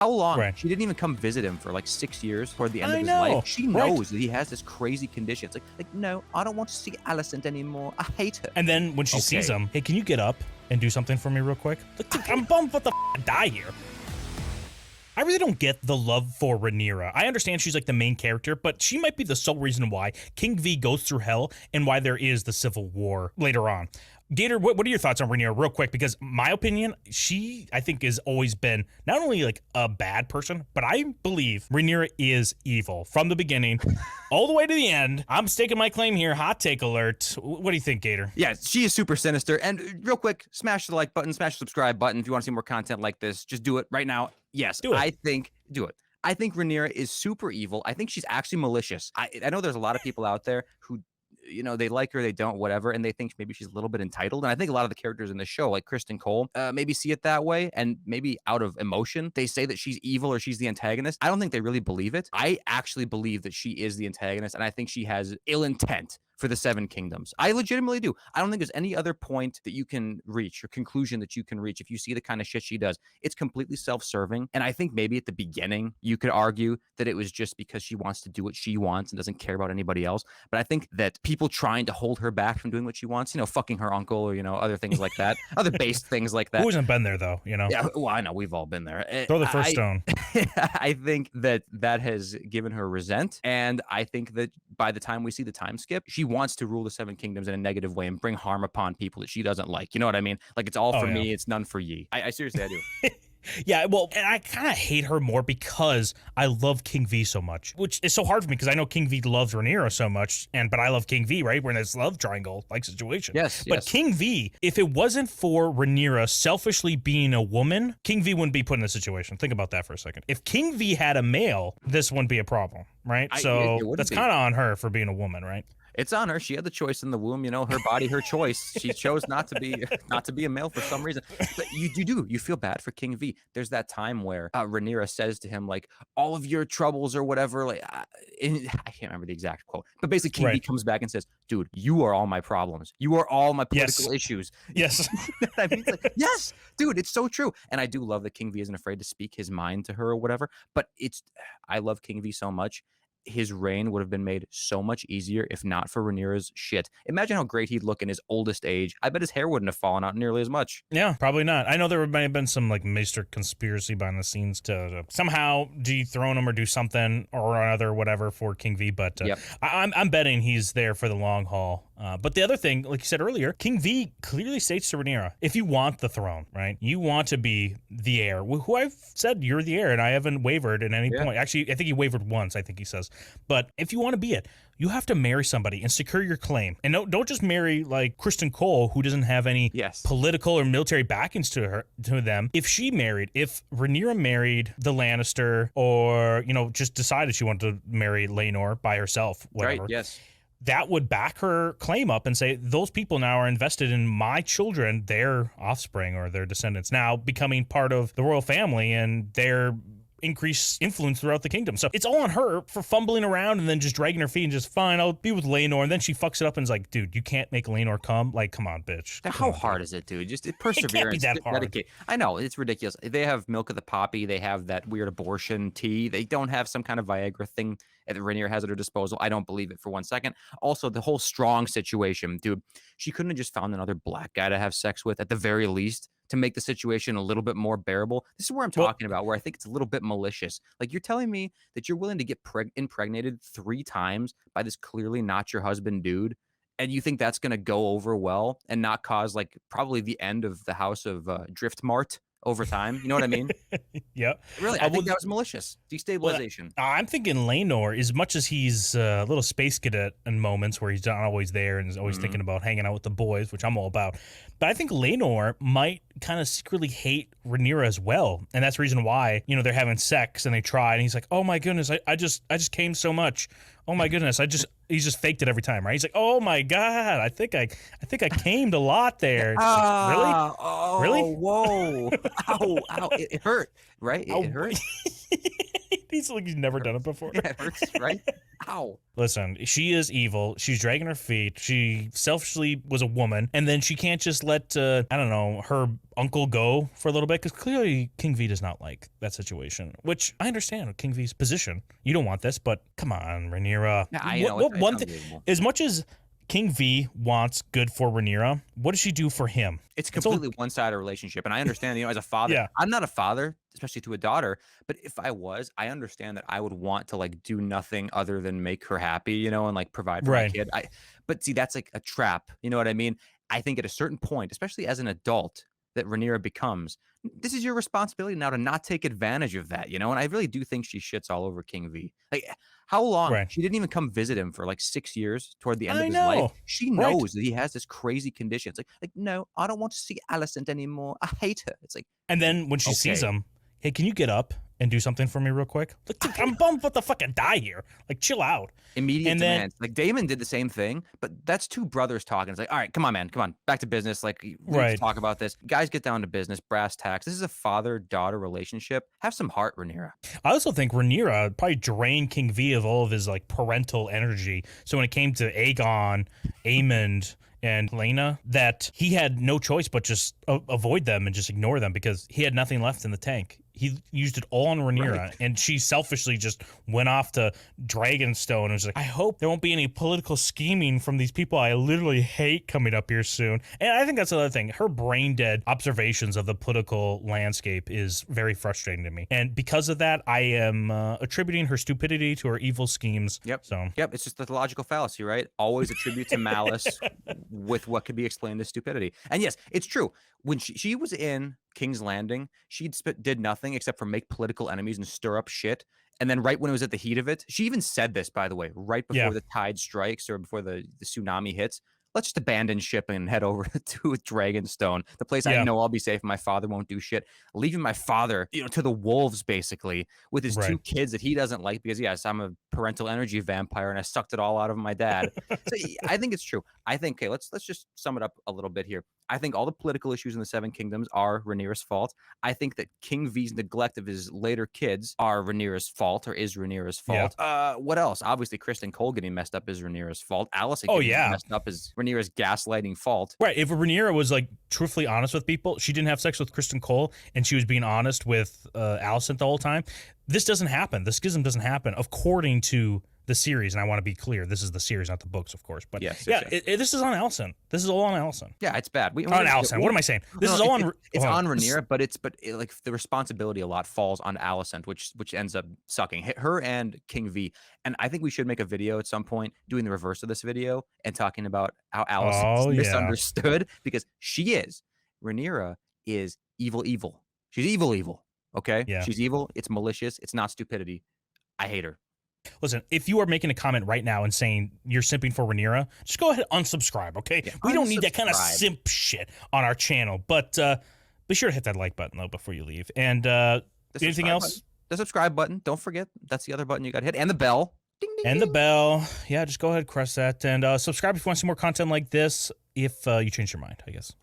How long? Right. She didn't even come visit him for like 6 years toward the end I of his know, life. She right. knows that he has this crazy condition. It's like, no, I don't want to see Alicent anymore. I hate her. And then when she sees him, hey, can you get up and do something for me real quick? Like, I'm bummed what the die here. I really don't get the love for Rhaenyra. I understand she's like the main character, but she might be the sole reason why King V goes through hell and why there is the civil war later on. Gator, what are your thoughts on Rhaenyra real quick? Because my opinion, she, I think, has always been not only like a bad person, but I believe Rhaenyra is evil from the beginning all the way to the end. I'm staking my claim here. Hot take alert. What do you think, Gator? Yeah, she is super sinister. And real quick, smash the like button, smash the subscribe button. If you want to see more content like this, just do it right now. Yes, Do it. I think Rhaenyra is super evil. I think she's actually malicious. I know there's a lot of people out there who, you know, they like her, they don't, whatever, and they think maybe she's a little bit entitled. And I think a lot of the characters in the show, like Kristen Cole, maybe see it that way, and maybe out of emotion, they say that she's evil or she's the antagonist. I don't think they really believe it. I actually believe that she is the antagonist, and I think she has ill intent for the Seven Kingdoms. I legitimately do. I don't think there's any other point that you can reach or conclusion that you can reach if you see the kind of shit she does. It's completely self-serving. And I think maybe at the beginning, you could argue that it was just because she wants to do what she wants and doesn't care about anybody else. But I think that people trying to hold her back from doing what she wants, you know, fucking her uncle or, you know, other things like that, other based things like that. Who hasn't been there, though, you know? Yeah, well, I know. We've all been there. Throw the first stone. I think that has given her resent. And I think that by the time we see the time skip, she wants to rule the Seven Kingdoms in a negative way and bring harm upon people that she doesn't like. You know what I mean? Like, it's all for me. It's none for ye. I seriously, I do. Yeah, well, and I kind of hate her more because I love King V so much, which is so hard for me because I know King V loves Rhaenyra so much, but I love King V, right? We're in this love triangle like situation. Yes, but King V, if it wasn't for Rhaenyra selfishly being a woman, King V wouldn't be put in this situation. Think about that for a second. If King V had a male, this wouldn't be a problem, right? So that's kind of on her for being a woman, right? It's on her. She had the choice in the womb, you know, her body, her choice. She chose not to be a male for some reason. But you feel bad for King V. There's that time where Rhaenyra says to him, like, all of your troubles or whatever. Like, I can't remember the exact quote, but basically King V comes back and says, dude, you are all my problems. You are all my political issues. Yes. I mean, it's like, yes, dude, it's so true. And I do love that King V isn't afraid to speak his mind to her or whatever. But I love King V so much. His reign would have been made so much easier if not for Rhaenyra's shit. Imagine how great he'd look in his oldest age. I bet his hair wouldn't have fallen out nearly as much. Yeah, probably not. I know there may have been some like major conspiracy behind the scenes to somehow dethrone him or do something or another, whatever, for King V. But I'm betting he's there for the long haul. But the other thing, like you said earlier, King V clearly states to Rhaenyra, if you want the throne, right, you want to be the heir, who I've said you're the heir, and I haven't wavered at any point. Actually, I think he wavered once, I think he says. But if you want to be it, you have to marry somebody and secure your claim. And don't just marry like Kristen Cole, who doesn't have any political or military backings to them. If Rhaenyra married the Lannister, or, you know, just decided she wanted to marry Laenor by herself, whatever. Right, yes. That would back her claim up and say, those people now are invested in my children, their offspring or their descendants, now becoming part of the royal family and their increased influence throughout the kingdom. So it's all on her for fumbling around and then just dragging her feet and just, fine, I'll be with Laenor. And then she fucks it up and is like, dude, you can't make Laenor come. Like, come on, bitch. How hard is it, dude? Just perseverance. It can't be that hard. Dedicate. I know, it's ridiculous. They have milk of the poppy. They have that weird abortion tea. They don't have some kind of Viagra thing that Rhaenyra has at her disposal. I don't believe it for one second. Also, the whole strong situation, dude. She couldn't have just found another black guy to have sex with at the very least, to make the situation a little bit more bearable. This is where I'm talking about, where I think it's a little bit malicious. Like, you're telling me that you're willing to get impregnated 3 times by this clearly not your husband dude, and you think that's going to go over well and not cause, like, probably the end of the House of Driftmart over time. You know what I mean? Yeah. Really, I think that was malicious. Destabilization. Well, I'm thinking Laenor, as much as he's a little space cadet in moments where he's not always there and is always thinking about hanging out with the boys, which I'm all about. But I think Laenor might kind of secretly hate Rhaenyra as well. And that's the reason why, you know, they're having sex and they try. And he's like, oh my goodness, I just came so much. Oh my goodness, he's just faked it every time, right? He's like, oh my God, I think I came a lot there. Really? Oh, really? Whoa. Ow, it hurt, right? It hurt. He's like he's never done it before. Yeah, it hurts, right? Ow. Listen, she is evil. She's dragging her feet. She selfishly was a woman, and then she can't just let I don't know, her uncle go for a little bit, because clearly King V does not like that situation. Which I understand King V's position. You don't want this, but come on, Rhaenyra. Yeah, you know, What it's one thing? unbelievable. As much as King V wants good for Rhaenyra, what does she do for him? It's completely one-sided relationship, and I understand. You know, as a father, Yeah. I'm not a father, especially to a daughter. But if I was, I understand that I would want to like do nothing other than make her happy, you know, and like provide for my Right. kid. But see, that's like a trap. You know what I mean? I think at a certain point, especially as an adult, that Rhaenyra becomes, this is your responsibility now to not take advantage of that, you know? And I really do think she shits all over King V. Like, how long? Right. She didn't even come visit him for like 6 years toward the end I of his life. know. She Right. knows that he has this crazy condition. It's like, no, I don't want to see Alicent anymore. I hate her. It's like, And then when she sees okay. him, hey, can you get up and do something for me real quick? Like, I'm bummed about to fucking die here. Like, chill out. Immediate And then demands. Like Damon did the same thing, but that's two brothers talking. It's like, all right, come on, man, come on, back to business. Like, we need to Right. talk about this. Guys, get down to business. Brass tacks. This is a father-daughter relationship. Have some heart, Rhaenyra. I also think Rhaenyra probably drained King V of all of his like parental energy. So when it came to Aegon, Aemond, and Lena, that he had no choice but just avoid them and just ignore them because he had nothing left in the tank. He used it all on Rhaenyra, Right. and she selfishly just went off to Dragonstone and was like, I hope there won't be any political scheming from these people I literally hate coming up here soon. And I think that's another thing. Her brain dead observations of the political landscape is very frustrating to me. And because of that, I am attributing her stupidity to her evil schemes. Yep. So Yep. It's just the logical fallacy, right? Always attribute to malice with what could be explained as stupidity. And yes, it's true. When she was in King's Landing, did nothing except for make political enemies and stir up shit. And then right when it was at the heat of it, she even said this, by the way, right before Yeah. the tide strikes or before the tsunami hits. Let's just abandon ship and head over to Dragonstone, the place I Yeah. know I'll be safe. My father won't do shit. Leaving my father, you know, to the wolves basically with his Right. two kids that he doesn't like because yes, I'm a parental energy vampire and I sucked it all out of my dad. So I think it's true. I think okay, let's just sum it up a little bit here. I think all the political issues in the Seven Kingdoms are Rhaenyra's fault. I think that King V's neglect of his later kids are Rhaenyra's fault or is Rhaenyra's Yeah. fault. What else? Obviously, Kristen Cole getting messed up is Rhaenyra's fault. Alicent Oh, getting yeah. messed up is Rhaenyra's gaslighting fault. Right. If Rhaenyra was like truthfully honest with people, she didn't have sex with Kristen Cole and she was being honest with Alicent the whole time. This doesn't happen. The schism doesn't happen according to the series. And I want to be clear, this is the series, not the books, of course. But Yes, yeah, yes. this is on Alicent. This is all on Alicent. Yeah, it's bad. On Alicent. What am I saying? This is all on. It's hold on This- Rhaenyra, but like the responsibility a lot falls on Alicent, which ends up sucking her and King V. And I think we should make a video at some point doing the reverse of this video and talking about how Alicent's Oh, yeah. misunderstood because she is. Rhaenyra is evil. She's evil. Okay, Yeah. she's evil. It's malicious. It's not stupidity. I hate her. Listen, if you are making a comment right now and saying you're simping for Rhaenyra, just go ahead and unsubscribe, okay? Yeah, We don't need that kind of unsubscribe. simp shit on our channel. But be sure to hit that like button, though, before you leave. And The anything subscribe else? button. The subscribe button. Don't forget. That's the other button you got to hit, and the bell. Ding, ding, And the ding. bell. Yeah, just go ahead, press that. And subscribe if you want to see more content like this, if you change your mind, I guess.